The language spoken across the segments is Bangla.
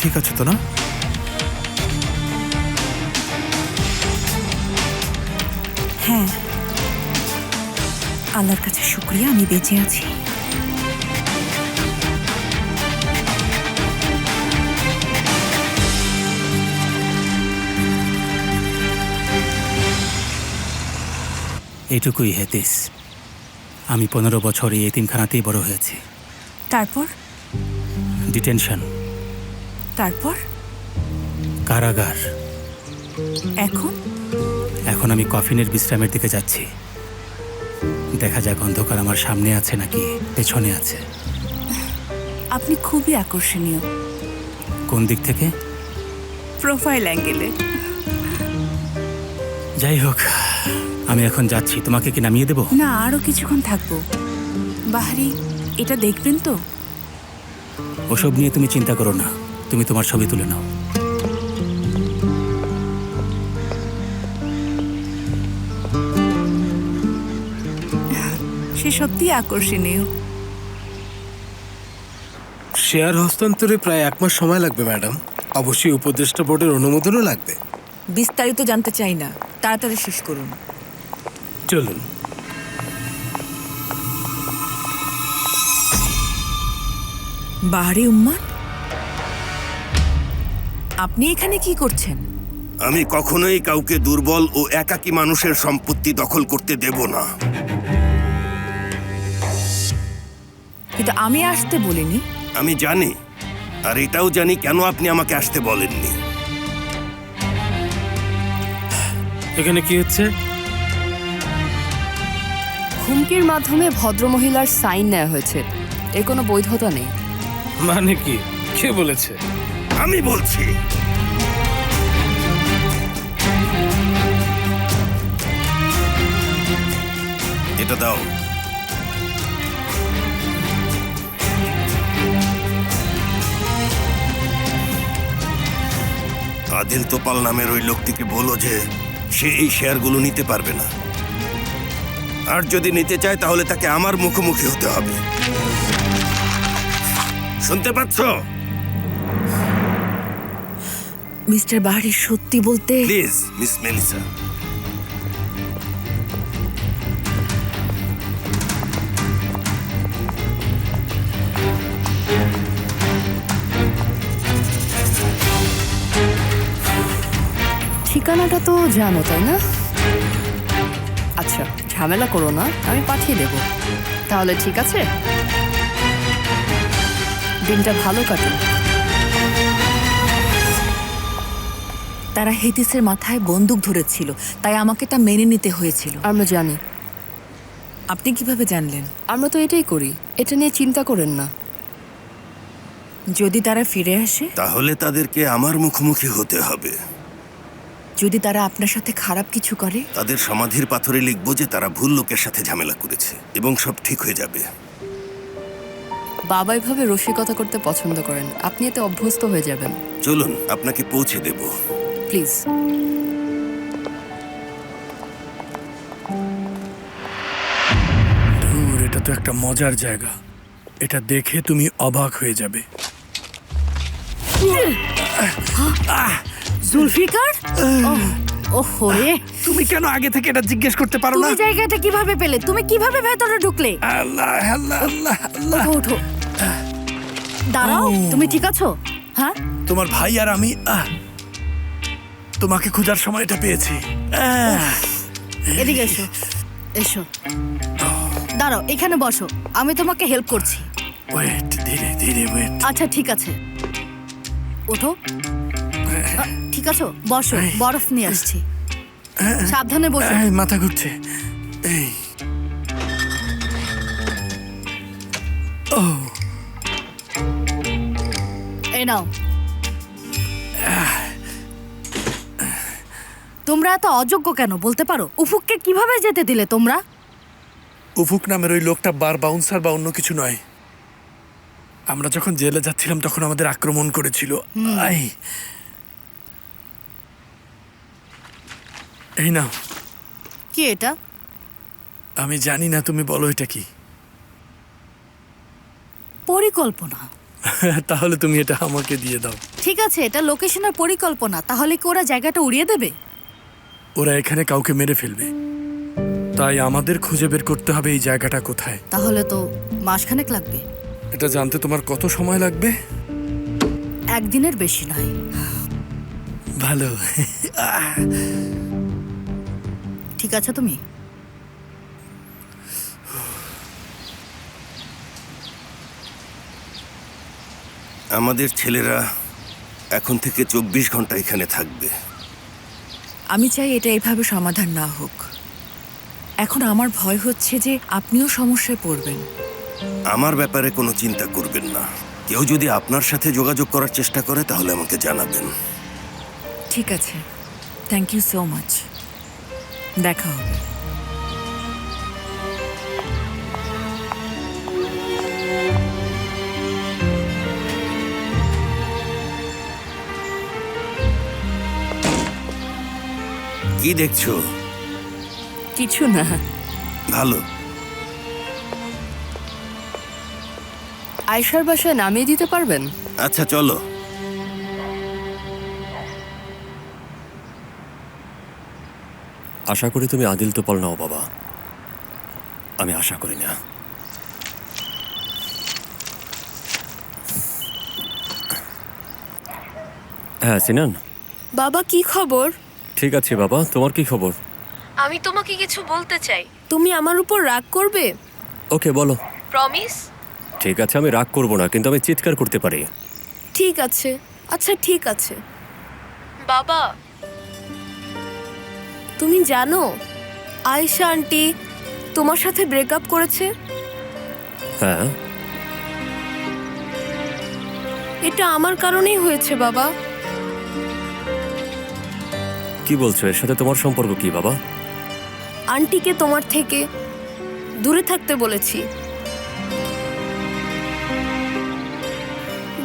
ঠিক আছো তো না? হ্যাঁ, আল্লাহর কাছে শুকরিয়া আমি বেঁচে আছি। এটুকুই হেতিস। আমি 15 বছর এই এতিমখানাতেই বড় হয়েছি। তারপর ডিটেনশন, তারপর কারাগার। এখন এখন আমি কফিনের বিশ্রামের দিকে যাচ্ছি। দেখা যাক অন্ধকার আমার সামনে আছে নাকি পেছনে আছে। আপনি খুবই আকর্ষণীয় কোন দিক থেকে? প্রোফাইল অ্যাঙ্গেলে। যাই হোক, আমি এখন যাচ্ছি। তোমাকে কি নামিয়ে দেব? না, আরো কিছুক্ষণ থাকবো। বাহারি, এটা দেখবেন তো? ওসব নিয়ে তুমি চিন্তা করো না, তুমি তোমার ছবি তুলে নাও। সে সত্যি আকর্ষণীয়। শেয়ার হস্তান্তরে প্রায় 1 মাস সময় লাগবে ম্যাডাম। অবশ্যই উপদেষ্টা বোর্ডের অনুমোদনও লাগবে। বিস্তারিত জানতে চাই না, তাড়াতাড়ি শেষ করুন। চলুন। বাহারি উম্মান, আপনি এখানে কি করছেন? আমি কখনোই কাউকে দুর্বল ও একাকী মানুষের সম্পত্তি দখল করতে দেব না। কিন্তু আমি আসতে বলিনি। আমি জানি, আর এটাও জানি কেন আপনি আমাকে আসতে বলেননি। এখানে কি হচ্ছে? হুমকির মাধ্যমে ভদ্রমহিলার সাইন নেওয়া হয়েছে। এর কোনো বৈধতা নেই। মানে কি? কে বলেছে? আমি বলছি। এটা দাও। আদিল তোপাল নামের ওই লোকটিকে বলো যে সে এই শেয়ারগুলো নিতে পারবে না, আর যদি নিতে চায় তাহলে তাকে আমার মুখোমুখি হতে হবে। শুনতে পাচ্ছ? মিস্টার বাহারি, সত্যি বলতে প্লিজ মিস মেলিসা। ঠিকানাটা তো জানো, তাই না? আচ্ছা, ঝামেলা করো না, আমি পাঠিয়ে দেব। তাহলে ঠিক আছে, দিনটা ভালো কাটুন। তারা হেতিসের মাথায় বন্দুক ধরেছিল, তাই আমাকে তা মেনে নিতে হয়েছিল। আমরা জানি। আপনি কিভাবে জানলেন? আমরা তো এটাই করি, এটা নিয়ে চিন্তা করেন না। যদি তারা ফিরে আসে, তাহলে তাদেরকে আমার মুখোমুখি হতে হবে। যদি তারা আপনার সাথে খারাপ কিছু করে, তাদের সমাধির পাথরে লিখবো যে তারা ভুল লোকের সাথে ঝামেলা করেছে এবং সব ঠিক হয়ে যাবে। বাবা এভাবে রসিকতা করতে পছন্দ করেন, আপনি এতে অভ্যস্ত হয়ে যাবেন। চলুন, আপনাকে পৌঁছে দেব। প্লিজ। ধুর, এটা তো একটা মজার জায়গা। এটা দেখে তুমি অবাক হয়ে যাবে। জুলফিকার, ওহো রে, তুমি কেন আগে থেকে এটা জিজ্ঞেস করতে পারো না? তুমি জায়গাটা কিভাবে পেলে? তুমি কিভাবে ভেতরে ঢুকলে? আল্লাহ আল্লাহ আল্লাহ আল্লাহ। ওঠো, দাঁড়াও। তুমি ঠিক আছো? হ্যাঁ, তোমার ভাই আর আমি তোমাকে খোঁজার সময়টা পেয়েছি। এদিকে এসো, এসো। দাঁড়াও, এখানে বসো, আমি তোমাকে হেল্প করছি। ওয়েট, ধীরে ধীরে ওয়েট। আচ্ছা ঠিক আছে, ওঠো। ঠিক আছে, বসো, বরফ নিয়ে আসছি। সাবধানে বসো। মাথা ঘুরছে। এই ও, এই নাও। তোমরা এত অযোগ্য কেন বলতে পারো? উফুককে কিভাবে যেতে দিলে তোমরা? উফুক নামের ওই লোকটা বার বাউন্সার বা অন্য কিছু নয়। আমরা যখন জেলে যাচ্ছিলাম তখন আমাদের আক্রমণ করেছিল। এই নাও। কি এটা? আমি জানি না, তুমি বলো এটা কি। পরিকল্পনা। তাহলে তুমি এটা আমাকে দিয়ে দাও। ঠিক আছে, এটা লোকেশনের পরিকল্পনা। তাহলে কি ওরা জায়গাটা উড়িয়ে দেবে? ওরা এখানে কাউকে মেরে ফেলবে, তাই আমাদের খুঁজে বের করতে হবে এই জায়গাটা কোথায়। তাহলে তো মাসখানেক লাগবে। এটা জানতে তোমার কত সময় লাগবে? একদিনের বেশি নয়। ভালো। ঠিক আছে তুমি? আমাদের ছেলেরা এখন থেকে 24 ঘন্টা এখানে থাকবে। আমি চাই এটা এভাবে সমাধান না হোক। এখন আমার ভয় হচ্ছে যে আপনিও সমস্যায় পড়বেন। আমার ব্যাপারে কোনো চিন্তা করবেন না। কেউ যদি আপনার সাথে যোগাযোগ করার চেষ্টা করে তাহলে আমাকে জানাবেন। ঠিক আছে, থ্যাংক ইউ সো মাচ। দেখা হবে। কি দেখছো? কিছু না। ভালো। আয়শার বাসায় নামিয়ে দিতে পারবেন? আচ্ছা চলো। আশা করি তুমি আদিল তোপাল নাও বাবা। আমি আশা করি না। হ্যাঁ সিনান, বাবা কি খবর? ঠিক আছে বাবা, তোমার কি খবর? আমি তোমাকে কিছু বলতে চাই। তুমি আমার উপর রাগ করবে? ওকে বলো। প্রমিস? ঠিক আছে, আমি রাগ করব না, কিন্তু আমি চিৎকার করতে পারি। ঠিক আছে, আচ্ছা ঠিক আছে। বাবা, তুমি জানো আয়েশা আন্টি তোমার সাথে ব্রেকআপ করেছে? হ্যাঁ। এটা আমার কারণেই হয়েছে বাবা। কি বলছো? এর সাথে তোমার সম্পর্ক কি বাবা? আন্টিকে তোমার থেকে দূরে থাকতে বলেছি।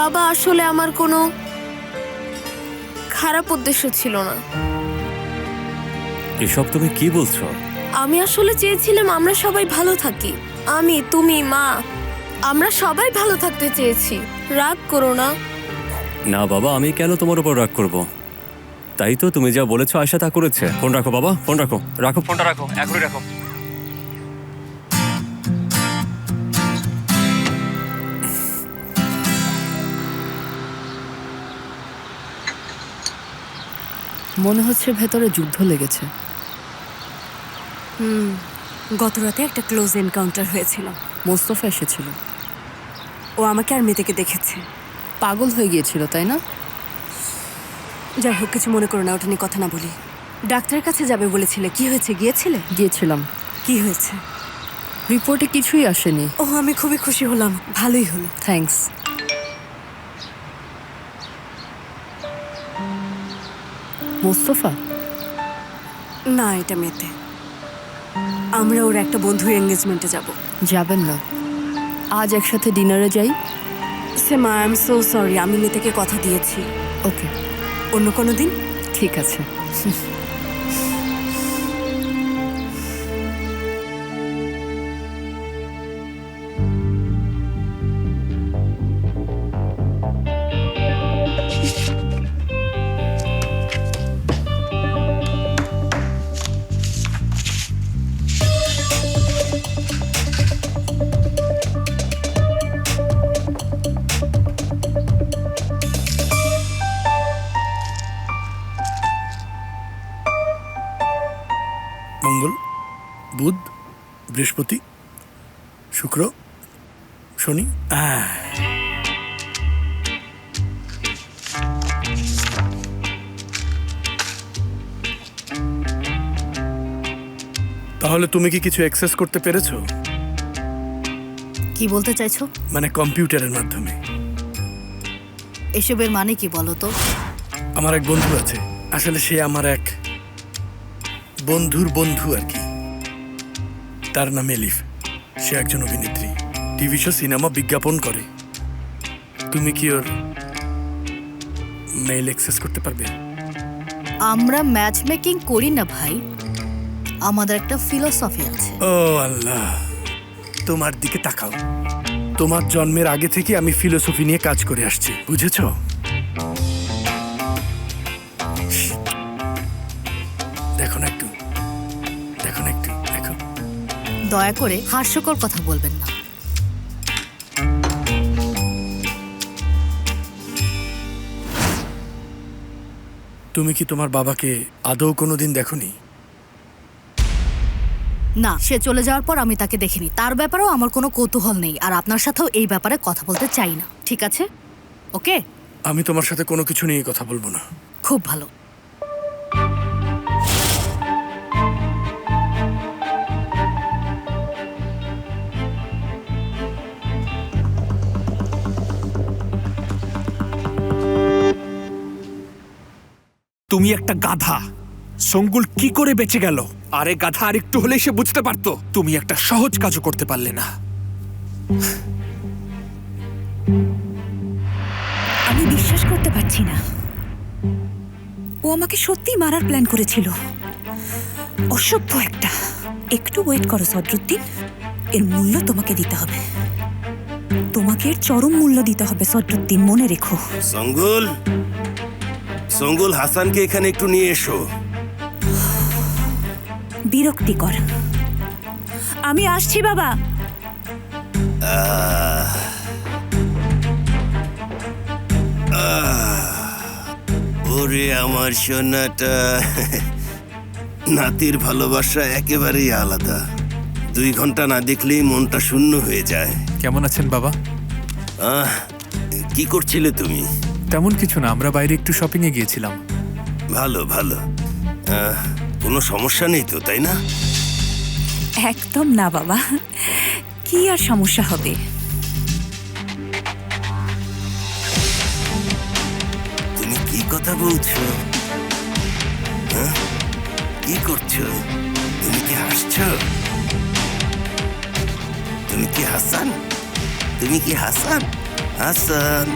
বাবা আসলে আমার কোনো খারাপ উদ্দেশ্য ছিল না। এসব তুমি কি বলছো? আমি আসলে চেয়েছিলাম আমরা সবাই ভালো থাকি। আমি, তুমি, মা, আমরা সবাই ভালো থাকতে চেয়েছি। রাগ করো না। না বাবা, আমি কেন তোমার উপর রাগ করব? তাই তো তুমি যা বলেছো আয়শা তা করেছে। ফোন রাখো বাবা, ফোন রাখো। রাখো ফোনটা, রাখো, এখনই রাখো। মনে হচ্ছে ভেতরে যুদ্ধ লেগেছে। গত রাতে একটা ক্লোজ এনকাউন্টার হয়েছিল। মোস্তফা এসেছিল। ও আমাকে আর মেয়েটাকে দেখেছে। পাগল হয়ে গিয়েছিল তাই না? যাই হোক, কিছু মনে করো না, ওটা নিয়ে কথা না বলি। ডাক্তারের কাছে যাবে বলেছিলে, কি হয়েছে? গিয়েছিলে? গিয়েছিলাম। কি হয়েছে? রিপোর্টে কিছুই আসেনি। ও, আমি খুবই খুশি হলাম। ভালোই হলো। থ্যাঙ্কস। মোস্তফা? না, এটা মেয়েতে। আমরা ওর একটা বন্ধুর এঙ্গেজমেন্টে যাব। যাবেন না? আজ একসাথে ডিনারে যাই। সেমা, আই এম সো সরি, আমি মেয়েটাকে কথা দিয়েছি। ওকে, অন্য কোনো দিন। ঠিক আছে। মঙ্গল, বুধ, বৃহস্পতি, শুক্র, শনি। তাহলে তুমি কি কিছু অ্যাক্সেস করতে পেরেছো? কি বলতে চাইছো? মানে কম্পিউটারের মাধ্যমে। এসবের মানে কি বলো তো? আমার এক বন্ধু আছে, আসলে সে আমার এক বন্ধুর বন্ধু আর কি। তার নাম এলিফ। সে একজন অভিনেত্রী, টিভি শো, সিনেমা, বিজ্ঞাপন করে। তুমি কি ওর মেইল অ্যাক্সেস করতে পারবে? আমরা ম্যাচ মেকিং করি না ভাই, আমাদের একটা ফিলোসফি আছে। ও আল্লাহ, তোমার দিকে তাকাও। তোমার জন্মের আগে থেকে আমি ফিলোসফি নিয়ে কাজ করে আসছি, বুঝেছ? দেখো না একটু, দেখো না একটু, দেখো। দয়া করে হাস্যকর কথা বলবেন না। তুমি কি তোমার বাবাকে আদৌ কোনোদিন দেখোনি? না, সে চলে যাওয়ার পর আমি তাকে দেখিনি। তার ব্যাপারেও আমার কোনো কৌতূহল নেই, আর আপনার সাথেও এই ব্যাপারে কথা বলতে চাই না, ঠিক আছে? ওকে, আমি তোমার সাথে কোনো কিছু নিয়ে কথা বলবো না। খুব ভালো। তুমি একটা গাধা। সঙ্গুল কি করে বেঁচে গেল? আরে গাধা, আর একটু হলেই সে বুঝতে পারতো। তুমি একটা সহজ কাজও করতে পারলে না। আমি বিশ্বাস করতে পারছি না, ও আমাকে সত্যি মারার প্ল্যান করেছিল। অসভ্য একটা। একটু ওয়েট করো সদরুদ্দিন, এর মূল্য তোমাকে দিতে হবে। তোমাকে এর চরম মূল্য দিতে হবে সদরুদ্দিন, মনে রেখো। সঙ্গুল, সঙ্গুল, হাসানকে এখানে একটু নিয়ে এসো। বিরক্তিকর। আমি আসছি বাবা। ওরে আমার সোনাটা, নাতির ভালোবাসা একেবারেই আলাদা। 2 ঘন্টা না দেখলেই মনটা শূন্য হয়ে যায়। কেমন আছেন বাবা? কি করছিলে তুমি? তেমন কিছু না, আমরা বাইরে একটু শপিং এ গিয়েছিলাম। ভালো ভালো। কোনো সমস্যা নেই তো, তাই না? একদম না বাবা, কি আর সমস্যা হবে? তুমি কি কথা বলছো? কি করছো? তুমি কি হাসছো? তুমি কি হাসান? তুমি কি হাসান? হাসান